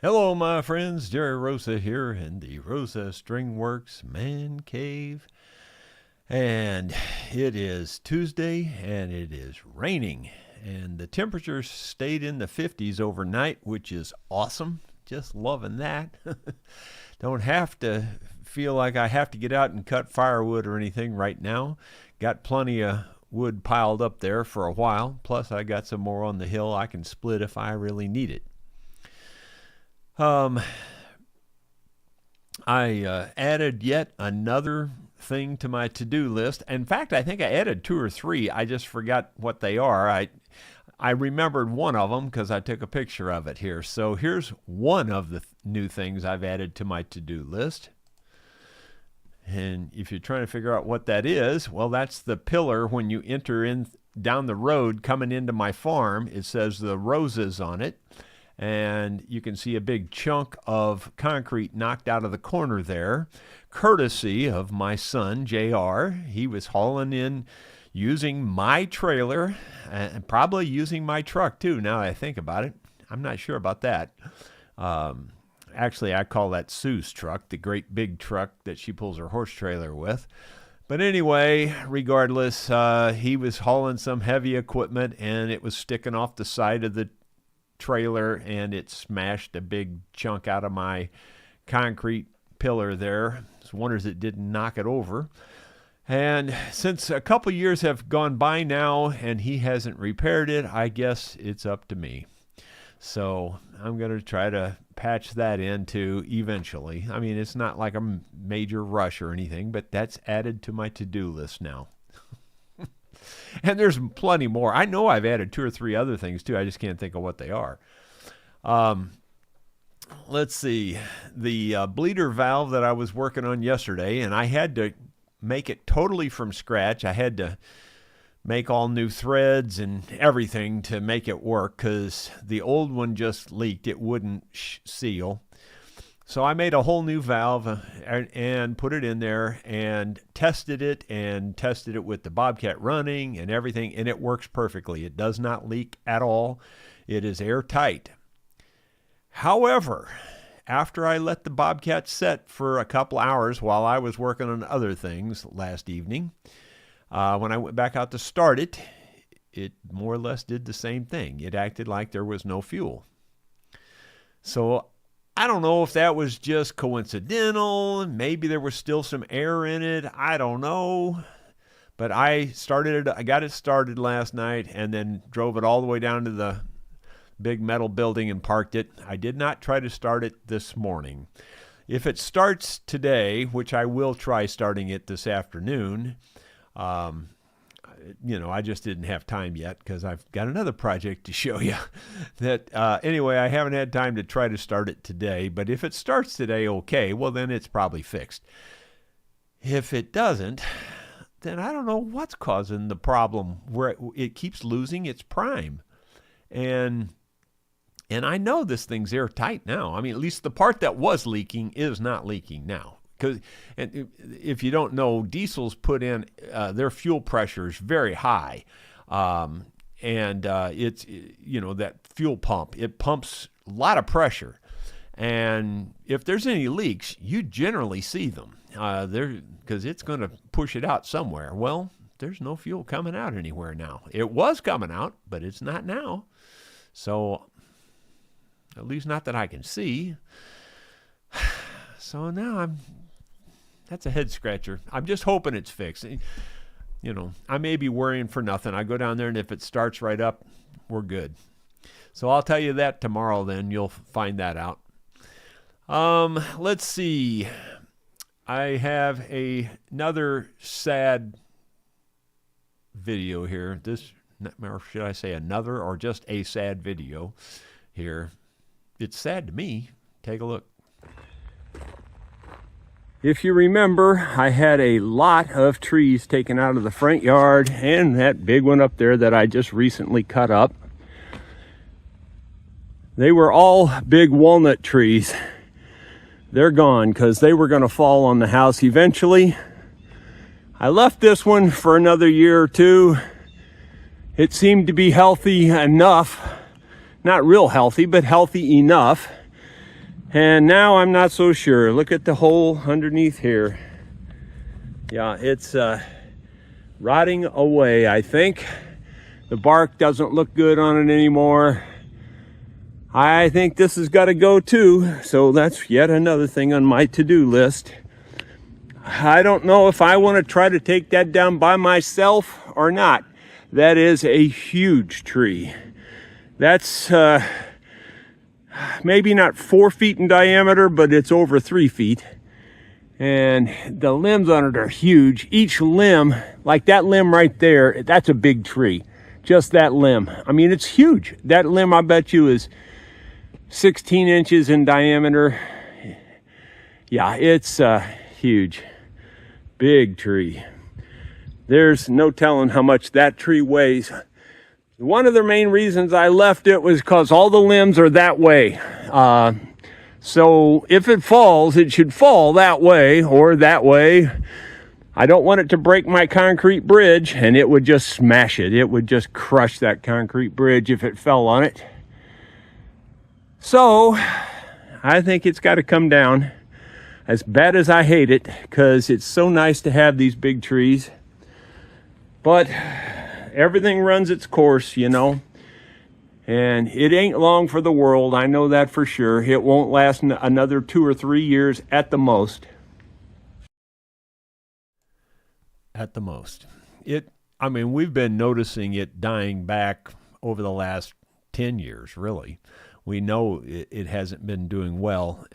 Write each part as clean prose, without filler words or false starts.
Hello, my friends. Jerry Rosa here in the Rosa Stringworks Man Cave. And it is Tuesday and it is raining. And the temperature stayed in the 50s overnight, which is awesome. Just loving that. Don't have to feel like I have to get out and cut firewood or anything right now. Got plenty of wood piled up there for a while. Plus, I got some more on the hill I can split if I really need it. I added yet another thing to my to-do list. In fact, I think I added 2 or 3. I just forgot what they are. I remembered one of them because I took a picture of it here. So here's one of the new things I've added to my to-do list. And if you're trying to figure out what that is, well, that's the pillar when you enter in down the road coming into my farm. It says the Rosas on it. And you can see a big chunk of concrete knocked out of the corner there, courtesy of my son, JR. He was hauling in using my trailer and probably using my truck too, now that I think about it. I'm not sure about that. Actually, I call that Sue's truck, the great big truck that she pulls her horse trailer with. But anyway, regardless, he was hauling some heavy equipment and it was sticking off the side of the trailer and it smashed a big chunk out of my concrete pillar there. It's wonders it didn't knock it over. And since a couple years have gone by now and he hasn't repaired it, I guess it's up to me. So I'm going to try to patch that in too eventually. I mean, it's not like a major rush or anything, but that's added to my to-do list now. And there's plenty more. I know I've added 2 or 3 other things too. I just can't think of what they are. Let's see. The bleeder valve that I was working on yesterday, and I had to make it totally from scratch. I had to make all new threads and everything to make it work because the old one just leaked. It wouldn't seal. So I made a whole new valve and put it in there and tested it with the Bobcat running and everything, and it works perfectly. It does not leak at all. It is airtight. However, after I let the Bobcat set for a couple hours while I was working on other things last evening, when I went back out to start it, it more or less did the same thing. It acted like there was no fuel. So I don't know if that was just coincidental. Maybe there was still some air in it. I don't know. But I got it started last night and then drove it all the way down to the big metal building and parked it. I did not try to start it this morning. If it starts today, which I will try starting it this afternoon, I just didn't have time yet because I've got another project to show you that, anyway, I haven't had time to try to start it today, but if it starts today, okay, well, then it's probably fixed. If it doesn't, then I don't know what's causing the problem where it keeps losing its prime. And I know this thing's airtight now. I mean, at least the part that was leaking is not leaking now. And if you don't know, diesels put in their fuel pressure is very high, and it's that fuel pump, it pumps a lot of pressure, and if there's any leaks, you generally see them because it's going to push it out somewhere. Well, there's no fuel coming out anywhere now. It was coming out, but it's not now. So at least not that I can see. So now that's a head scratcher. I'm just hoping it's fixed. I may be worrying for nothing. I go down there and if it starts right up, we're good. So I'll tell you that tomorrow then. You'll find that out. Let's see. I have another sad video here. Or should I say another or just a sad video here? It's sad to me. Take a look. If you remember, I had a lot of trees taken out of the front yard and that big one up there that I just recently cut up. They were all big walnut trees. They're gone because they were going to fall on the house eventually. I left this one for another year or two. It seemed to be healthy enough, not real healthy, but healthy enough. And now I'm not so sure. Look at the hole underneath here. Yeah, it's rotting away, I think. The bark doesn't look good on it anymore. I think this has got to go too. So that's yet another thing on my to-do list. I don't know if I want to try to take that down by myself or not. That is a huge tree. That's maybe not 4 feet in diameter, but it's over 3 feet. And the limbs on it are huge. Each limb, like that limb right there, that's a big tree. Just that limb. I mean, it's huge. That limb, I bet you, is 16 inches in diameter. Yeah, it's huge. Big tree. There's no telling how much that tree weighs. One of the main reasons I left it was because all the limbs are that way. So if it falls, it should fall that way or that way. I don't want it to break my concrete bridge, and it would just smash it. It would just crush that concrete bridge if it fell on it. So I think it's got to come down, as bad as I hate it, because it's so nice to have these big trees. But everything runs its course, you know. And it ain't long for the world. I know that for sure. It won't last another 2 or 3 years at the most. At the most. I mean, we've been noticing it dying back over the last 10 years, really. We know it hasn't been doing well.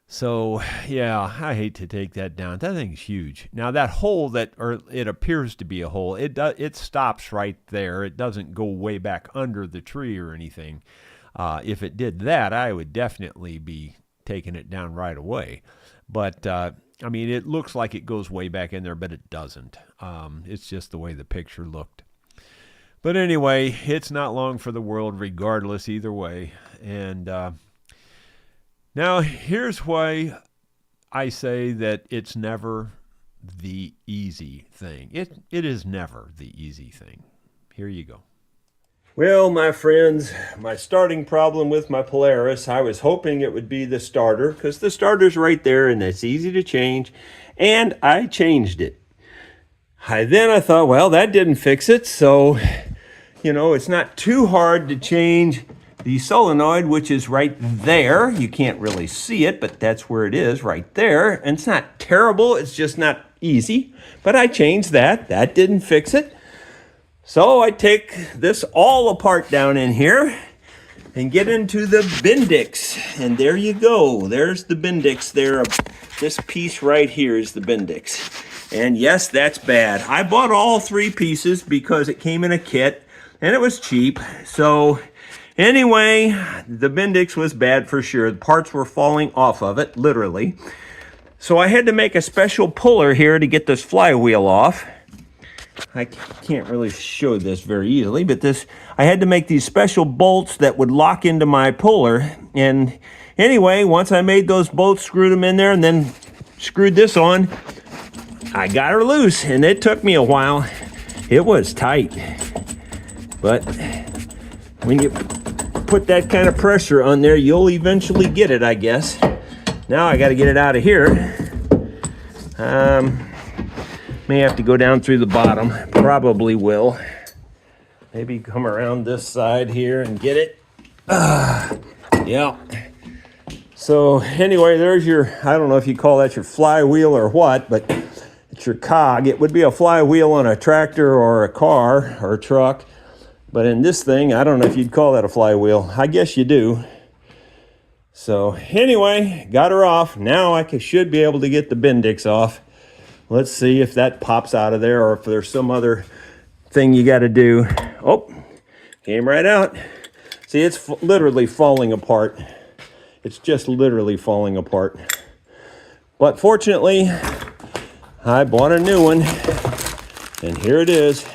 So, yeah, I hate to take that down. That thing's huge. Now, that hole or it appears to be a hole, it stops right there. It doesn't go way back under the tree or anything. If it did that, I would definitely be taking it down right away. But, I mean, it looks like it goes way back in there, but it doesn't. It's just the way the picture looked. But anyway, it's not long for the world regardless either way. And now here's why I say that it's never the easy thing. It is never the easy thing. Here you go. Well, my friends, my starting problem with my Polaris, I was hoping it would be the starter, because the starter's right there and it's easy to change, and I changed it. Then I thought, well, that didn't fix it, so, you know, it's not too hard to change the solenoid, which is right there. You can't really see it, but that's where it is, right there. And it's not terrible, it's just not easy, but I changed that. That didn't fix it. So I take this all apart down in here and get into the Bendix. And there you go. There's the Bendix there. This piece right here is the Bendix. And yes, that's bad. I bought all 3 pieces because it came in a kit and it was cheap. So anyway, the Bendix was bad for sure. The parts were falling off of it, literally. So I had to make a special puller here to get this flywheel off. I can't really show this very easily, but I had to make these special bolts that would lock into my puller. And anyway, once I made those bolts, screwed them in there, and then screwed this on, I got her loose, and it took me a while. It was tight. But when you put that kind of pressure on there, you'll eventually get it, I guess. Now I got to get it out of here. May have to go down through the bottom. Probably will. Maybe come around this side here and get it. Yeah. So anyway, there's your, I don't know if you call that your flywheel or what, but it's your cog. It would be a flywheel on a tractor or a car or a truck. But in this thing, I don't know if you'd call that a flywheel. I guess you do. So anyway, got her off. Now I should be able to get the Bendix off. Let's see if that pops out of there or if there's some other thing you got to do. Oh, came right out. See, it's literally falling apart. It's just literally falling apart. But fortunately, I bought a new one, and here it is.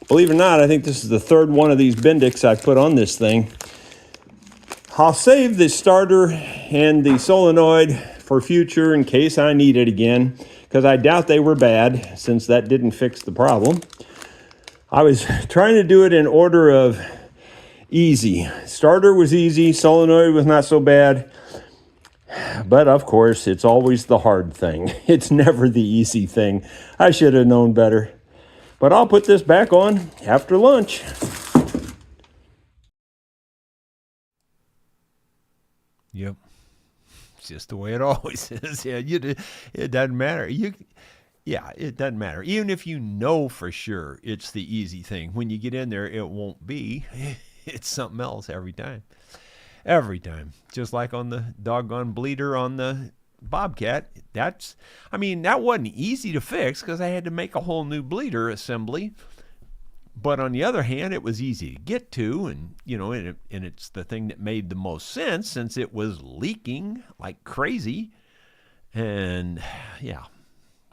Believe it or not, I think this is the 3rd one of these Bendix I put on this thing. I'll save the starter and the solenoid for future in case I need it again, because I doubt they were bad, since that didn't fix the problem. I was trying to do it in order of easy. Starter was easy. Solenoid was not so bad. But of course, it's always the hard thing. It's never the easy thing. I should have known better. But I'll put this back on after lunch. Yep. It's just the way it always is. Yeah, it doesn't matter. It doesn't matter. Even if you know for sure it's the easy thing, when you get in there, it won't be. It's something else every time. Every time. Just like on the doggone bleeder on the Bobcat. That wasn't easy to fix because I had to make a whole new bleeder assembly. But on the other hand, it was easy to get to, and it's the thing that made the most sense since it was leaking like crazy. And yeah,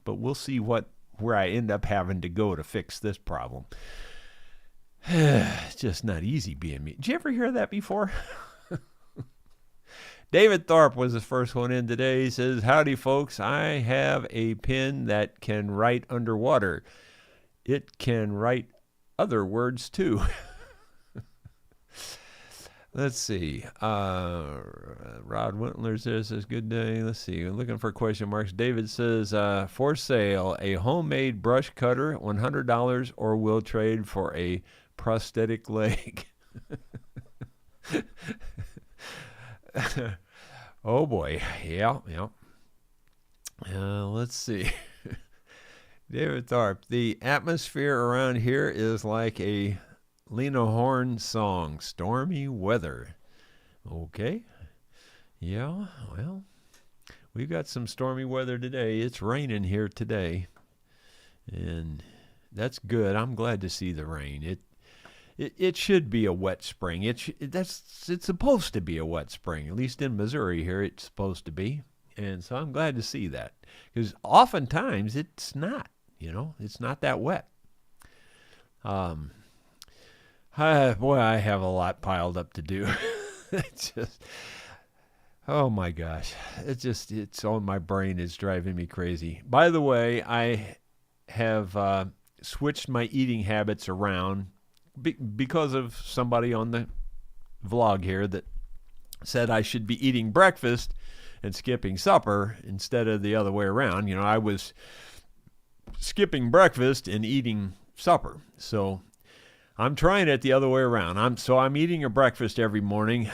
but we'll see where I end up having to go to fix this problem. It's just not easy being me. Did you ever hear that before? David Tharp was the first one in today. He says, "Howdy, folks. I have a pen that can write underwater. It can write other words too." Let's see. Rod Wintler says, "Good day." Let's see. I'm looking for question marks. David says, "For sale, a homemade brush cutter, $100, or will trade for a prosthetic leg." Oh boy. Yeah. Let's see. David Tharp, "The atmosphere around here is like a Lena Horne song, stormy weather." Okay. Yeah, well, we've got some stormy weather today. It's raining here today, and that's good. I'm glad to see the rain. It should be a wet spring. It's supposed to be a wet spring. At least in Missouri here, it's supposed to be. And so I'm glad to see that, because oftentimes it's not. It's not that wet. Boy, I have a lot piled up to do. Oh my gosh. It's on my brain. It's driving me crazy. By the way, I have switched my eating habits around because of somebody on the vlog here that said I should be eating breakfast and skipping supper instead of the other way around. I was skipping breakfast and eating supper. So I'm trying it the other way around. I'm eating a breakfast every morning.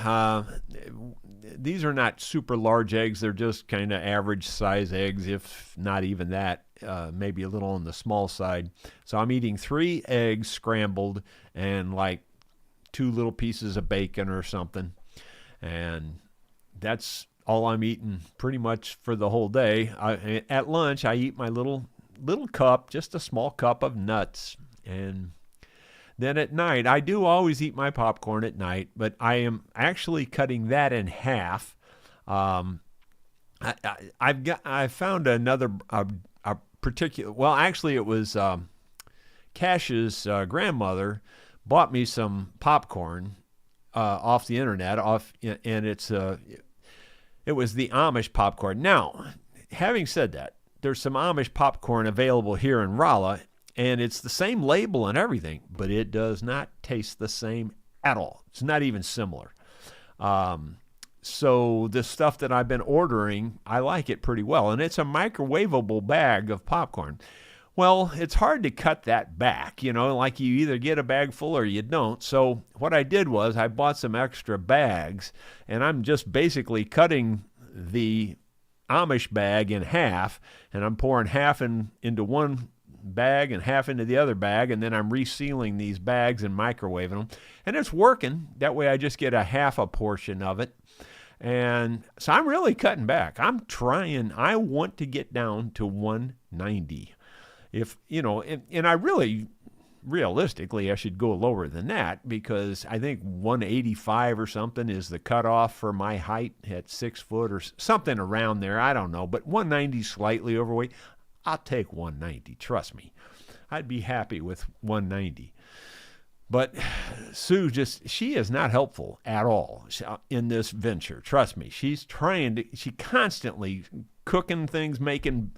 These are not super large eggs. They're just kind of average size eggs, if not even that, maybe a little on the small side. So I'm eating 3 eggs scrambled and like 2 little pieces of bacon or something. And that's all I'm eating pretty much for the whole day. At lunch, I eat my little cup, just a small cup of nuts. And then at night, I do always eat my popcorn at night, but I am actually cutting that in half. I found another a particular. Well, actually, it was Cash's grandmother bought me some popcorn off the internet, and it was the Amish popcorn. Now, having said that, there's some Amish popcorn available here in Rolla, and it's the same label and everything, but it does not taste the same at all. It's not even similar. So the stuff that I've been ordering, I like it pretty well, and it's a microwavable bag of popcorn. Well, it's hard to cut that back, like you either get a bag full or you don't. So what I did was I bought some extra bags, and I'm just basically cutting the Amish bag in half, and I'm pouring half into one bag and half into the other bag, and then I'm resealing these bags and microwaving them, and it's working. That way I just get a half a portion of it. And so I'm really cutting back. I'm trying. I want to get down to 190. And I really, realistically, I should go lower than that, because I think 185 or something is the cutoff for my height at 6 foot or something around there. I don't know, but 190 slightly overweight. I'll take 190. Trust me. I'd be happy with 190. But Sue she is not helpful at all in this venture. Trust me. She constantly cooking things, making,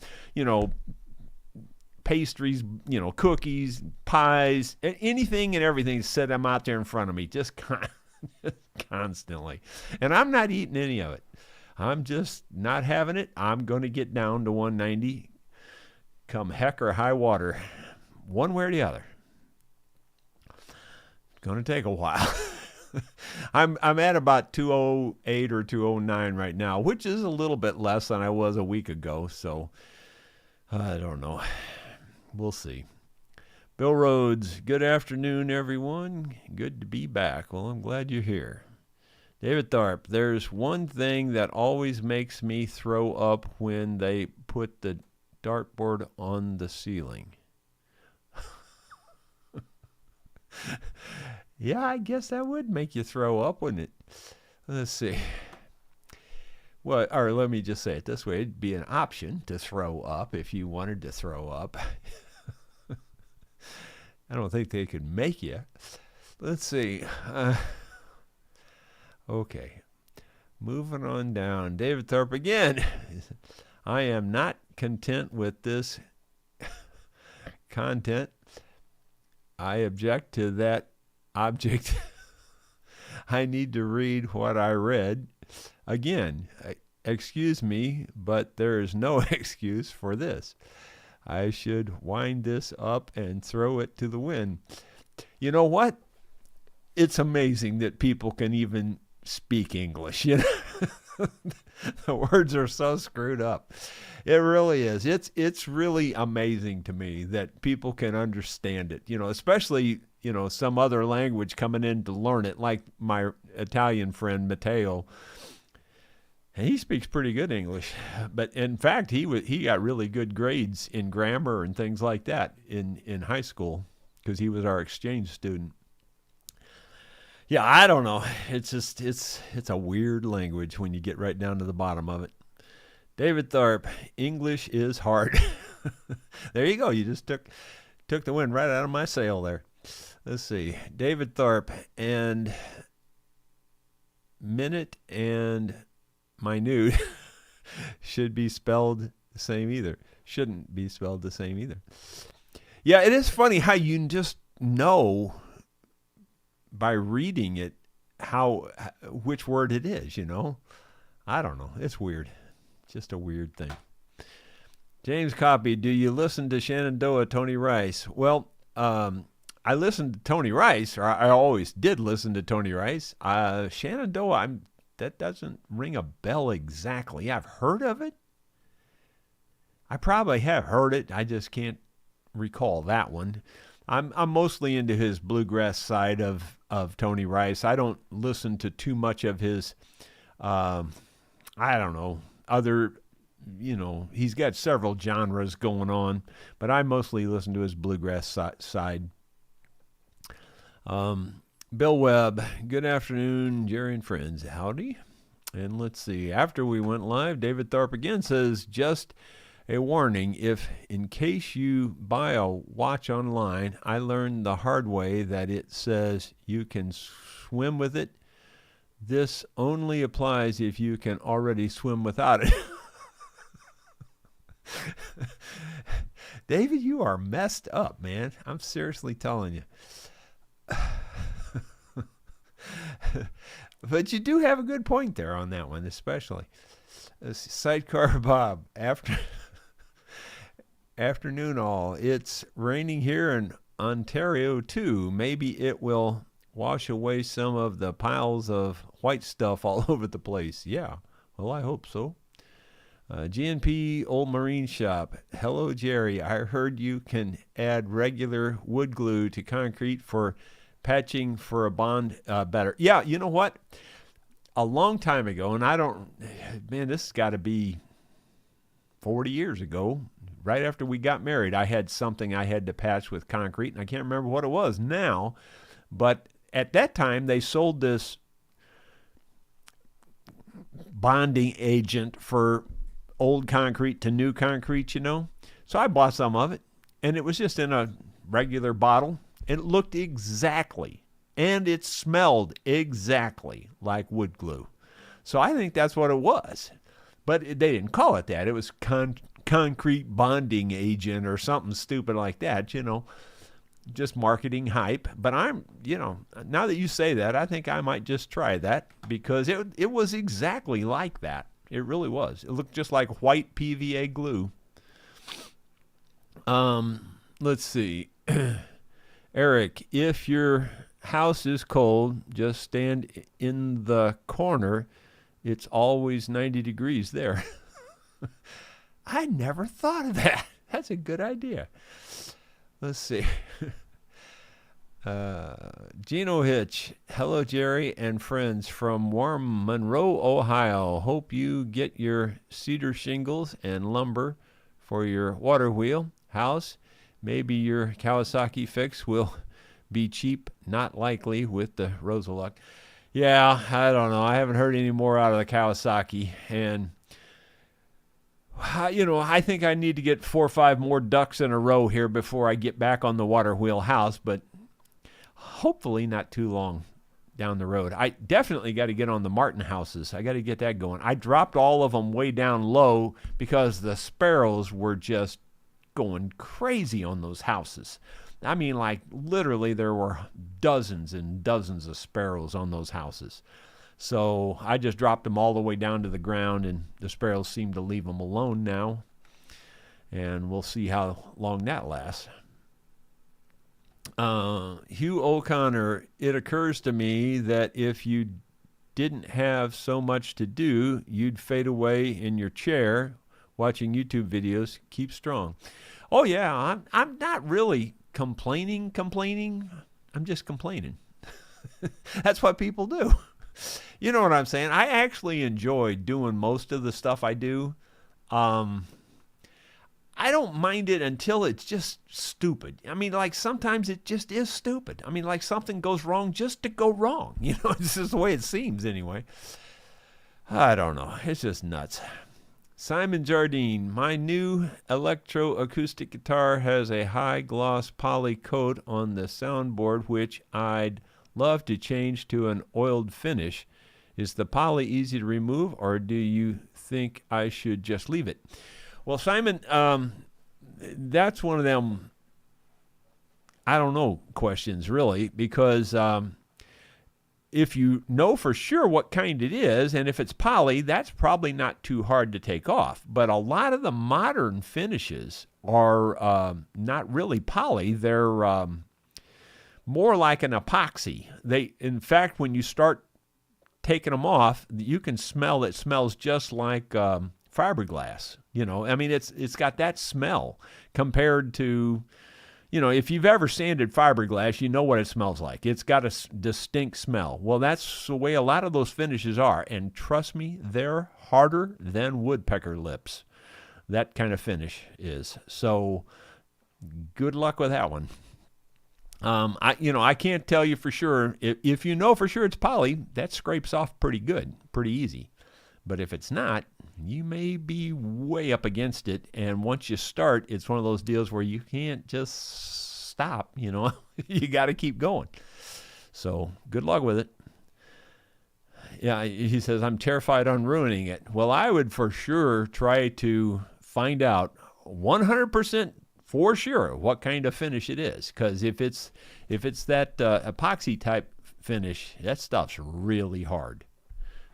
pastries, cookies, pies, anything and everything set them out there in front of me, just constantly. And I'm not eating any of it. I'm just not having it. I'm going to get down to 190 come heck or high water, one way or the other. It's going to take a while. I'm at about 208 or 209 right now, which is a little bit less than I was a week ago. So I don't know. We'll see. Bill Rhodes, good afternoon, everyone. Good to be back. Well, I'm glad you're here. David Tharp, there's one thing that always makes me throw up when they put the dartboard on the ceiling. Yeah, I guess that would make you throw up, wouldn't it? Let's see. Well, or let me just say it this way. It'd be an option to throw up if you wanted to throw up. I don't think they could make you. Let's see. Okay. Moving on down. David Thorpe again. I am not content with this content. I object to that object. I need to read what I read. Again, excuse me, but there is no excuse for this. I should wind this up and throw it to the wind. You know what? It's amazing that people can even speak English. The words are so screwed up. It really is. It's really amazing to me that people can understand it. Especially some other language coming in to learn it, like my Italian friend Matteo. And he speaks pretty good English, but in fact, he got really good grades in grammar and things like that in high school because he was our exchange student. Yeah, I don't know. It's just it's a weird language when you get right down to the bottom of it. David Tharp, English is hard. There you go. You just took the wind right out of my sail there. Let's see. David Tharp, and minute and minute should be spelled the same either. Shouldn't be spelled the same either. Yeah, it is funny how you can just know by reading it which word it is, I don't know. It's weird. Just a weird thing. James Copy, do you listen to Shenandoah, Tony Rice? Well, I listened to Tony Rice, or I always did listen to Tony Rice. Shenandoah, that doesn't ring a bell exactly. I've heard of it. I probably have heard it. I just can't recall that one. I'm mostly into his bluegrass side of Tony Rice. I don't listen to too much of his, I don't know, other, he's got several genres going on, but I mostly listen to his bluegrass side. Bill Webb, good afternoon, Jerry and friends. Howdy. And let's see, after we went live, David Tharp again says, just a warning, if in case you buy a watch online, I learned the hard way that it says you can swim with it. This only applies if you can already swim without it. David, you are messed up, man. I'm seriously telling you. But you do have a good point there on that one, especially. Sidecar Bob, afternoon all. It's raining here in Ontario too. Maybe it will wash away some of the piles of white stuff all over the place. Yeah, well, I hope so. GNP Old Marine Shop. Hello, Jerry. I heard you can add regular wood glue to concrete for patching for a bond better. Yeah, you know what? A long time ago, and this has got to be 40 years ago, right after we got married, I had something I had to patch with concrete, and I can't remember what it was now, but at that time, they sold this bonding agent for old concrete to new concrete, So I bought some of it, and it was just in a regular bottle. It looked exactly, and it smelled exactly like wood glue. So I think that's what it was. But they didn't call it that. It was concrete bonding agent or something stupid like that, just marketing hype. But now that you say that, I think I might just try that, because it was exactly like that. It really was. It looked just like white PVA glue. Let's see. Eric, if your house is cold, just stand in the corner. It's always 90 degrees there. I never thought of that. That's a good idea. Let's see. Gino Hitch. Hello, Jerry and friends from warm Monroe, Ohio. Hope you get your cedar shingles and lumber for your water wheel house. Maybe your Kawasaki fix will be cheap. Not likely with the Rosa luck. Yeah, I don't know. I haven't heard any more out of the Kawasaki. And, I think I need to get 4 or 5 more ducks in a row here before I get back on the water wheel house. But hopefully not too long down the road. I definitely got to get on the Martin houses. I got to get that going. I dropped all of them way down low because the sparrows were just going crazy on those houses. I mean, like, literally there were dozens and dozens of sparrows on those houses. So I just dropped them all the way down to the ground, and the sparrows seem to leave them alone now. And we'll see how long that lasts. Hugh O'Connor, it occurs to me that if you didn't have so much to do, you'd fade away in your chair watching YouTube videos. Keep strong. Oh, yeah, I'm not really complaining. I'm just complaining. That's what people do. You know what I'm saying? I actually enjoy doing most of the stuff I do. I don't mind it until it's just stupid. I mean, like, sometimes it just is stupid. I mean, like, something goes wrong just to go wrong. This is the way it seems anyway. I don't know. It's just nuts. Simon Jardine, my new electroacoustic guitar has a high gloss poly coat on the soundboard, which I'd love to change to an oiled finish. Is the poly easy to remove, or do you think I should just leave it? Well, Simon, that's one of them, I don't know, questions, really, because if you know for sure what kind it is, and if it's poly, that's probably not too hard to take off. But a lot of the modern finishes are not really poly. They're more like an epoxy. In fact, when you start taking them off, you can smell it smells just like fiberglass. I mean, it's got that smell compared to, if you've ever sanded fiberglass, you know what it smells like. It's got a distinct smell. Well, that's the way a lot of those finishes are. And trust me, they're harder than woodpecker lips. That kind of finish is. So good luck with that one. I can't tell you for sure. If you know for sure it's poly, that scrapes off pretty good, pretty easy. But if it's not, you may be way up against it. And once you start, it's one of those deals where you can't just stop, you got to keep going. So good luck with it. Yeah, he says, I'm terrified on ruining it. Well, I would for sure try to find out 100% for sure what kind of finish it is. Because if it's that epoxy type finish, that stuff's really hard.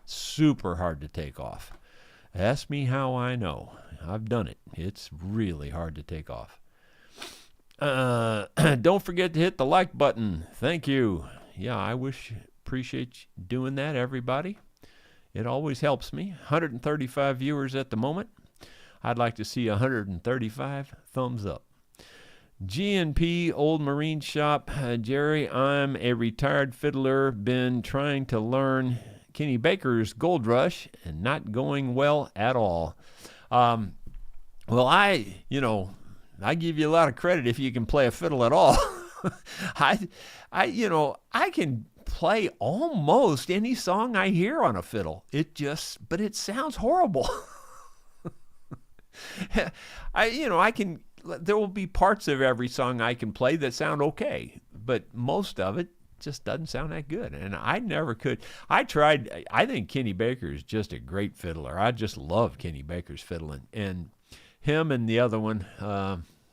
Super hard to take off. Ask me how I know. I've done it. It's really hard to take off. Don't forget to hit the like button. Thank you. Yeah, appreciate you doing that, everybody. It always helps me. 135 viewers at the moment. I'd like to see 135 thumbs up. G&P Old Marine Shop. Jerry, I'm a retired fiddler. Been trying to learn Kenny Baker's Gold Rush and not going well at all. Well, I give you a lot of credit if you can play a fiddle at all. I can play almost any song I hear on a fiddle. But it sounds horrible. There will be parts of every song I can play that sound okay, but most of it just doesn't sound that good. And I never could. I tried. I think Kenny Baker is just a great fiddler. I just love Kenny Baker's fiddling. And Him and the other one.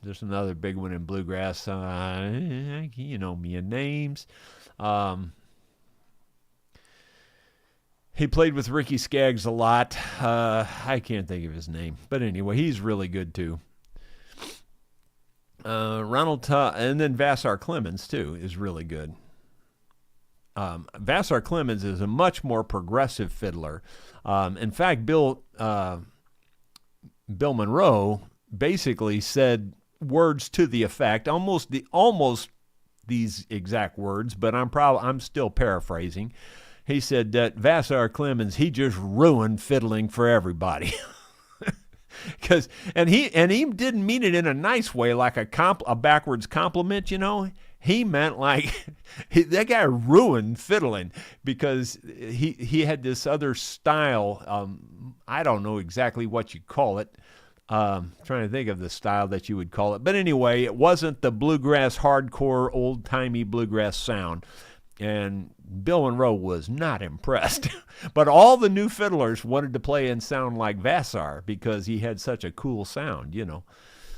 There's another big one in bluegrass. You know me and names. He played with Ricky Skaggs a lot. I can't think of his name. But anyway, he's really good too. Ronald Todd, and then Vassar Clemens too is really good. Vassar Clemens is a much more progressive fiddler. In fact, Bill Monroe basically said words to the effect, almost these exact words, but I'm still paraphrasing. He said that Vassar Clemens, he just ruined fiddling for everybody. And he didn't mean it in a nice way, like a backwards compliment, you know. He meant like that guy ruined fiddling because he had this other style. I don't know exactly what you call it. Trying to think of the style that you would call it. But anyway, it wasn't the bluegrass, hardcore, old-timey bluegrass sound. And Bill Monroe was not impressed. But all the new fiddlers wanted to play and sound like Vassar because he had such a cool sound, you know.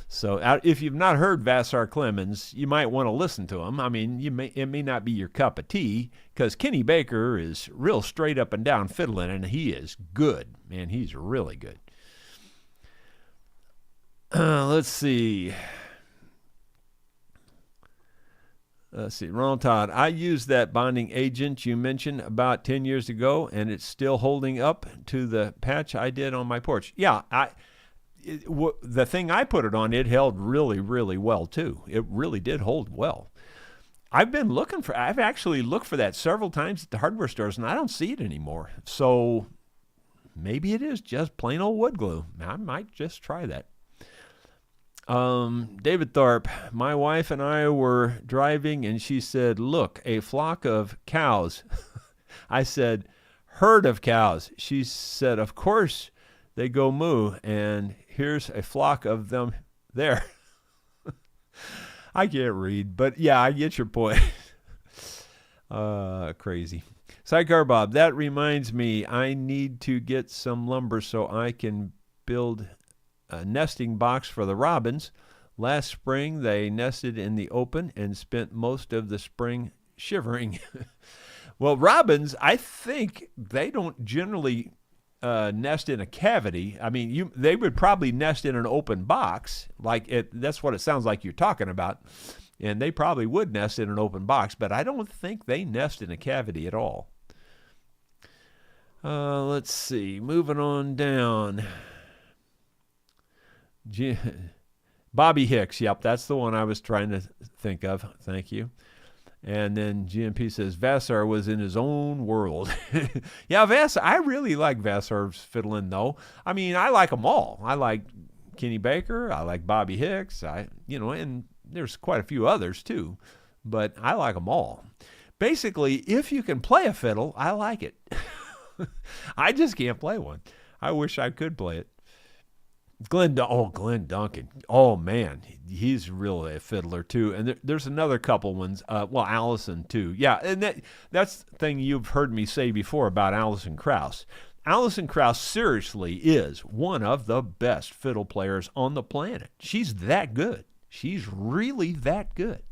So if you've not heard Vassar Clemens, you might want to listen to him. I mean, it may not be your cup of tea because Kenny Baker is real straight up and down fiddling, and he is good. Man, he's really good. Let's see. Ronald Todd, I used that bonding agent you mentioned about 10 years ago, and it's still holding up to the patch I did on my porch. Yeah, the thing I put it on, it held really, really well, too. It really did hold well. I've actually looked for that several times at the hardware stores, and I don't see it anymore. So maybe it is just plain old wood glue. I might just try that. David Thorpe, my wife and I were driving and she said, look, a flock of cows. I said, herd of cows. She said, of course they go moo, and here's a flock of them there. I can't read, but yeah, I get your point. Crazy. Sidecar Bob, that reminds me, I need to get some lumber so I can build a nesting box for the robins. Last spring, they nested in the open and spent most of the spring shivering. Well, robins, I think they don't generally nest in a cavity. I mean, they would probably nest in an open box. That's what it sounds like you're talking about. And they probably would nest in an open box, but I don't think they nest in a cavity at all. Let's see. Moving on down. Bobby Hicks, yep, that's the one I was trying to think of. Thank you. And then GMP says Vassar was in his own world. Yeah, Vassar. I really like Vassar's fiddling, though. I mean, I like them all. I like Kenny Baker. I like Bobby Hicks. And there's quite a few others too, but I like them all. Basically, if you can play a fiddle, I like it. I just can't play one. I wish I could play it. Glenn Duncan. Oh, man, he's really a fiddler, too. And there's another couple ones. Allison, too. Yeah, and that's the thing you've heard me say before about Allison Krauss. Allison Krauss seriously is one of the best fiddle players on the planet. She's that good. She's really that good.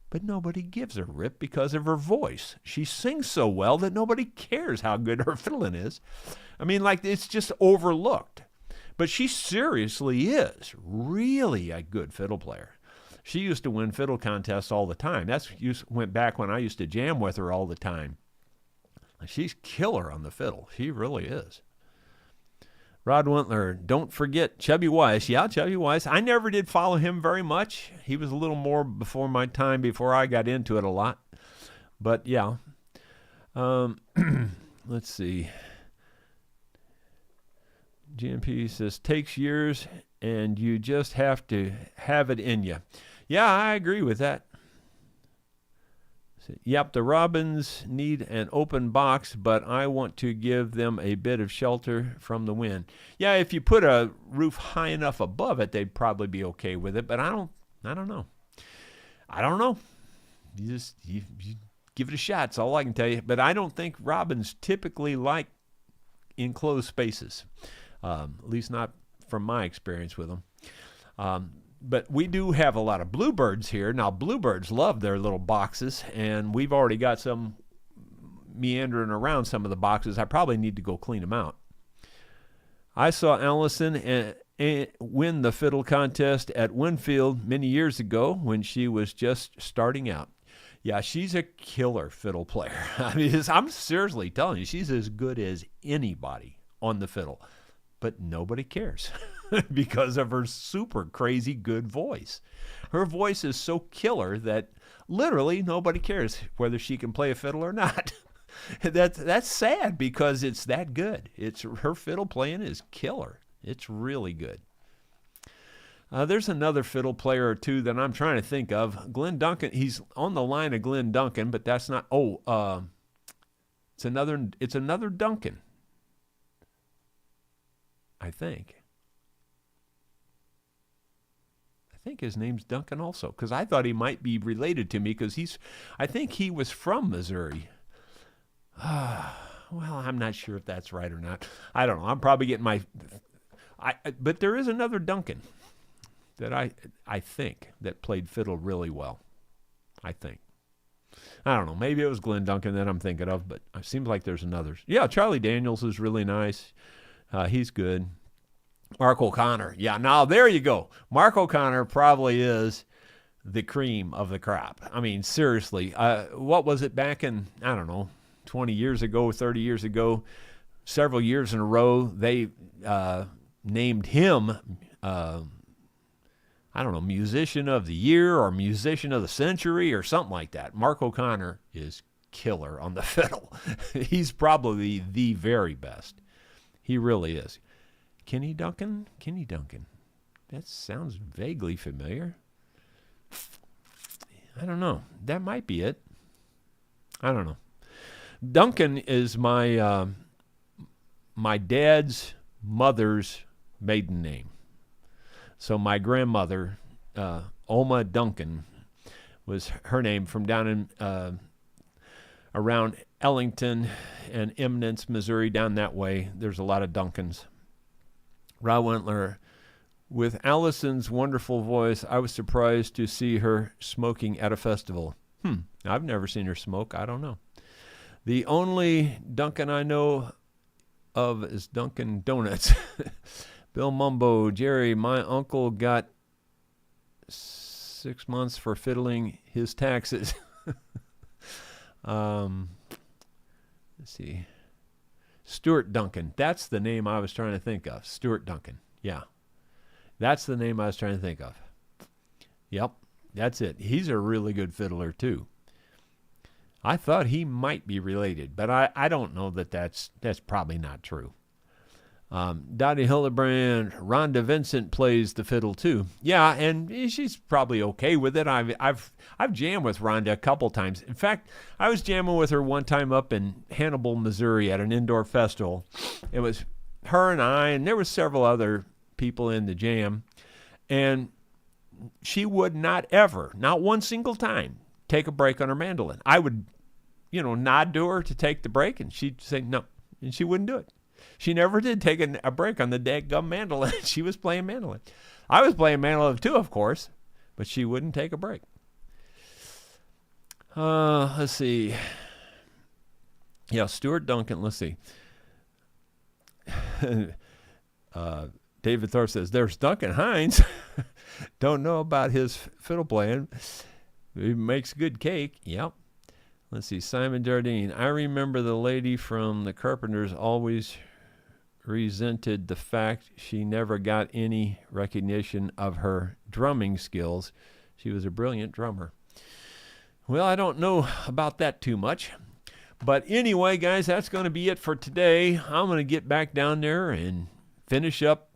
But nobody gives a rip because of her voice. She sings so well that nobody cares how good her fiddling is. I mean, it's just overlooked. But she seriously is really a good fiddle player. She used to win fiddle contests all the time. Went back when I used to jam with her all the time. She's killer on the fiddle. She really is. Rod Wentler, don't forget Chubby Weiss. Yeah, Chubby Weiss. I never did follow him very much. He was a little more before my time, before I got into it a lot. But yeah. Let's see. GMP says, takes years and you just have to have it in you. Yeah, I agree with that. Yep, the robins need an open box, but I want to give them a bit of shelter from the wind. Yeah, if you put a roof high enough above it, they'd probably be okay with it, but I don't know. You give it a shot. That's all I can tell you. But I don't think robins typically like enclosed spaces. At least not from my experience with them. But we do have a lot of bluebirds here. Now, bluebirds love their little boxes, and we've already got some meandering around some of the boxes. I probably need to go clean them out. I saw Allison win the fiddle contest at Winfield many years ago when she was just starting out. Yeah, she's a killer fiddle player. I mean, I'm seriously telling you, she's as good as anybody on the fiddle. But nobody cares because of her super crazy good voice. Her voice is so killer that literally nobody cares whether she can play a fiddle or not. That's sad because it's that good. Her fiddle playing is killer. It's really good. There's another fiddle player or two that I'm trying to think of. Glenn Duncan. He's on the line of Glenn Duncan, but that's not. It's another Duncan. I think his name's Duncan also, because I thought he might be related to me because I think he was from Missouri. Well, I'm not sure if that's right or not. I don't know. I'm probably getting but there is another Duncan that I think that played fiddle really well. I think. I don't know. Maybe it was Glenn Duncan that I'm thinking of, but it seems like there's another. Yeah, Charlie Daniels is really nice. He's good. Mark O'Connor. Yeah, now there you go. Mark O'Connor probably is the cream of the crop. I mean, seriously. What was it back in, I don't know, 20 years ago, 30 years ago, several years in a row, they named him, I don't know, Musician of the Year or Musician of the Century or something like that. Mark O'Connor is killer on the fiddle. He's probably the very best. He really is. Kenny Duncan? That sounds vaguely familiar. I don't know. That might be it. I don't know. Duncan is my my dad's mother's maiden name. So my grandmother, Oma Duncan, was her name from down in around Ellington and Eminence, Missouri, down that way. There's a lot of Duncans. Rob Wentler, with Allison's wonderful voice, I was surprised to see her smoking at a festival. I've never seen her smoke. I don't know. The only Duncan I know of is Dunkin' Donuts. Bill Mumbo, Jerry, my uncle got 6 months for fiddling his taxes. Let's see. Stuart Duncan. That's the name I was trying to think of. Stuart Duncan. Yeah. That's the name I was trying to think of. Yep. That's it. He's a really good fiddler, too. I thought he might be related, but I don't know that's probably not true. Dottie Hildebrand, Rhonda Vincent plays the fiddle too. Yeah, and she's probably okay with it. I've jammed with Rhonda a couple times. In fact, I was jamming with her one time up in Hannibal, Missouri at an indoor festival. It was her and I, and there were several other people in the jam, and she would not ever, not one single time, take a break on her mandolin. I would, nod to her to take the break, and she'd say no, and she wouldn't do it. She never did take a break on the dadgum mandolin. She was playing mandolin. I was playing mandolin too, of course, but she wouldn't take a break. Let's see. Yeah, Stuart Duncan, let's see. David Thorpe says, there's Duncan Hines. Don't know about his fiddle playing. He makes good cake. Yep. Let's see. Simon Jardine. I remember the lady from the Carpenters always resented the fact she never got any recognition of her drumming skills. She was a brilliant drummer. Well, I don't know about that too much. But anyway, guys, that's going to be it for today. I'm going to get back down there and finish up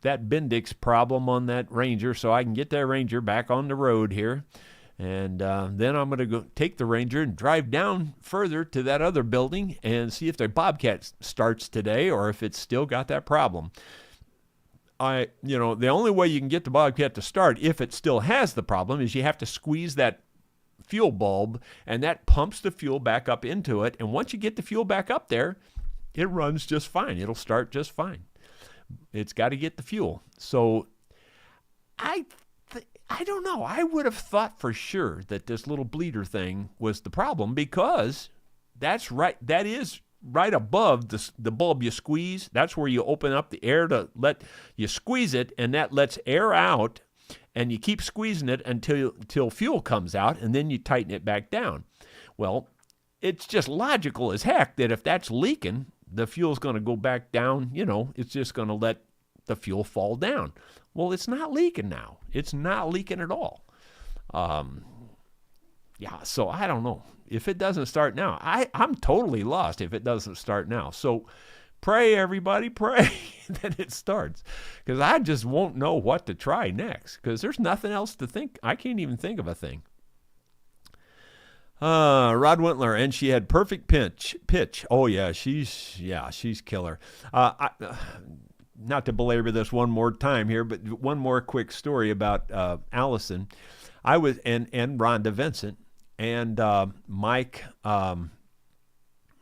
that Bendix problem on that Ranger so I can get that Ranger back on the road here. And then I'm going to go take the Ranger and drive down further to that other building and see if the Bobcat starts today or if it's still got that problem. The only way you can get the Bobcat to start if it still has the problem is you have to squeeze that fuel bulb, and that pumps the fuel back up into it. And once you get the fuel back up there, it runs just fine. It'll start just fine. It's got to get the fuel. So I don't know. I would have thought for sure that this little bleeder thing was the problem, because that's right. That is right above the bulb you squeeze. That's where you open up the air to let you squeeze it, and that lets air out, and you keep squeezing it until fuel comes out, and then you tighten it back down. Well, it's just logical as heck that if that's leaking, the fuel's going to go back down. It's just going to let the fuel fall down. Well, it's not leaking now. It's not leaking at all. So I don't know. If it doesn't start now, I'm totally lost if it doesn't start now. So pray, everybody, pray that it starts, because I just won't know what to try next, because there's nothing else to think. I can't even think of a thing. Rod Wintler, and she had perfect pitch. Oh yeah, she's killer. Not to belabor this one more time here, but one more quick story about Allison. I was and Rhonda Vincent and Mike, the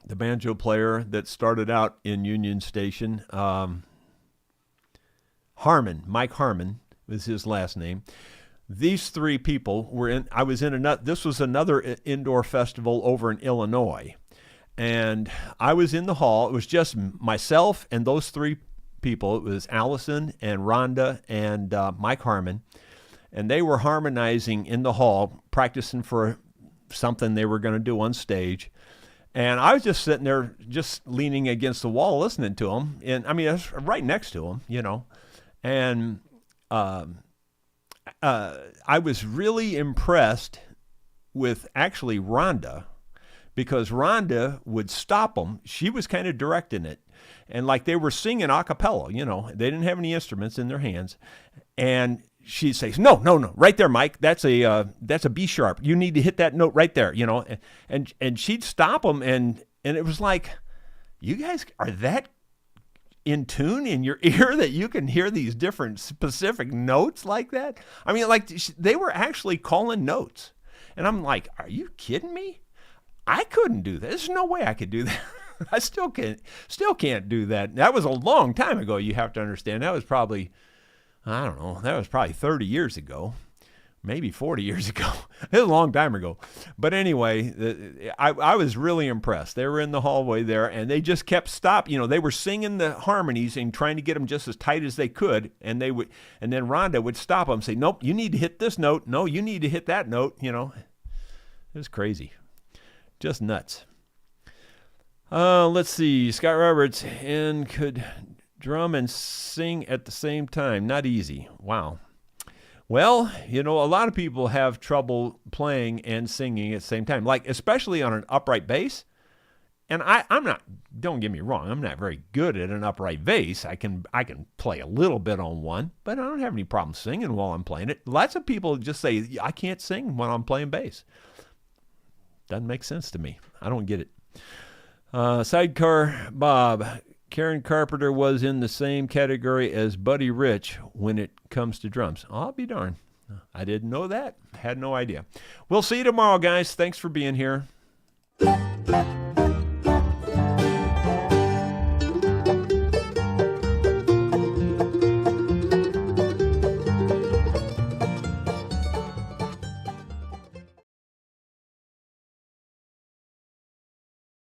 banjo player that started out in Union Station. Mike Harmon was his last name. These three people were in. This was another indoor festival over in Illinois, and I was in the hall. It was just myself and those three people. It was Allison and Rhonda and Mike Harmon, and they were harmonizing in the hall, practicing for something they were going to do on stage. And I was just sitting there, just leaning against the wall, listening to them. And I mean, I was right next to them, And I was really impressed with actually Rhonda, because Rhonda would stop them. She was kind of directing it. And like they were singing a cappella, they didn't have any instruments in their hands. And she'd say, no, right there, Mike, that's a B sharp. You need to hit that note right there, and she'd stop them. And it was like, you guys are that in tune in your ear that you can hear these different specific notes like that? I mean, like they were actually calling notes. And I'm like, are you kidding me? I couldn't do that. There's no way I could do that. I still can't do that. That was a long time ago, you have to understand. That was probably, I don't know, that was probably 30 years ago, maybe 40 years ago. It was a long time ago. But anyway, I was really impressed. They were in the hallway there, and they just kept stopping. They were singing the harmonies and trying to get them just as tight as they could. And then Rhonda would stop them and say, nope, you need to hit this note. No, you need to hit that note. It was crazy. Just nuts. Let's see. Scott Roberts, and could drum and sing at the same time. Not easy. Wow. Well, a lot of people have trouble playing and singing at the same time, like especially on an upright bass. And I'm not, don't get me wrong, I'm not very good at an upright bass. I can play a little bit on one, but I don't have any problem singing while I'm playing it. Lots of people just say, I can't sing when I'm playing bass. Doesn't make sense to me. I don't get it. Sidecar Bob, Karen Carpenter was in the same category as Buddy Rich when it comes to drums. I'll be darned. I didn't know that. Had no idea. We'll see you tomorrow, guys. Thanks for being here.